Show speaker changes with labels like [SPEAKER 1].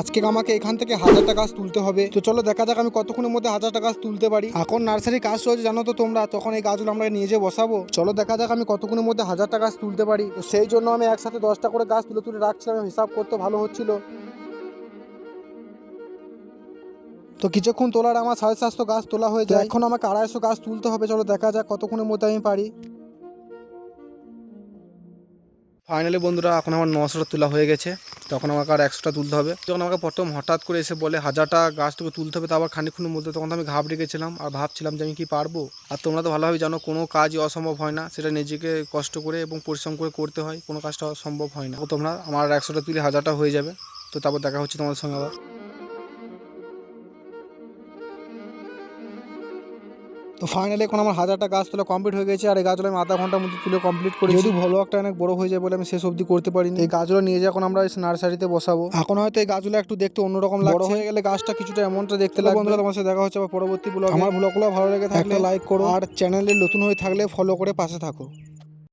[SPEAKER 1] আজকে আমাকে এখান থেকে 1000টা গাছ তুলতে হবে। তো চলো দেখা যাক আমি কতক্ষণের মধ্যে 1000টা গাছ তুলতে পারি। এখন নার্সারি কাজ চলছে জানো তো তোমরা, তখন এই গাছগুলো আমরা নিয়ে যেয়ে বসাবো। চলো দেখা যাক আমি কতক্ষণের মধ্যে 1000টা গাছ তুলতে পারি। তো সেই জন্য আমি একসাথে 10টা করে গাছ তুলে তুলে রাখছিলাম, হিসাব করতে ভালো হচ্ছিল। তো কিছুক্ষণ তোলার আমার 750 গাছ তোলা হয়ে যায়। এখন আমাকে 250 গাছ তুলতে হবে। চলো দেখা যাক কতক্ষণের মধ্যে আমি পারি। ফাইনালি বন্ধুরা এখন আমার 900টা তোলা হয়ে গেছে। তখন আমাকে আর 100টা তুলতে হবে। যখন আমাকে প্রথম হঠাৎ করে এসে বলে 1000টা গাছ তোকে তুলতে হবে, তা আবার খানিকক্ষণের মধ্যে, তখন আমি ঘাবড়ে গেছিলাম আর ভাবছিলাম যে আমি কি পারবো। আর তোমরা তো ভালোভাবে জানো কোনো কাজই অসম্ভব হয় না, সেটা নিজেকে কষ্ট করে এবং পরিশ্রম করে করতে হয়, কোনো কাজটা সম্ভব হয় না। তো তোমরা আমার 100টা তুলে 1000টা হয়ে যাবে। তো তারপর দেখা হচ্ছে তোমাদের সঙ্গে আবার। তো ফাইনালি এখন আমার 1000টা গাছ তোলা কমপ্লিট হয়ে গেছে। আর এই গাছগুলো আমি আধা ঘন্টার মধ্যে তুলে কমপ্লিট করি। যদি ব্লগটা অনেক বড় হয়ে যায় বলে আমি শেষ অবধি করতে পারিনি। এই গাছগুলো নিয়ে যাই এখন আমরা নার্সারিতে বসাবো। এখন হয়তো এই গাছগুলো একটু দেখতে অন্যরকম লাগছে, বড় হয়ে গেলে গাছটা কিছুটা এমনটা দেখতে লাগবে। বন্ধুরা তোমার সাথে দেখা হচ্ছে আবার পরবর্তী ব্লগে। আমার ব্লগগুলো ভালো লেগে থাকলে লাইক করো, আর চ্যানেলে নতুন হয়ে থাকলে ফলো করে পাশে থাকো।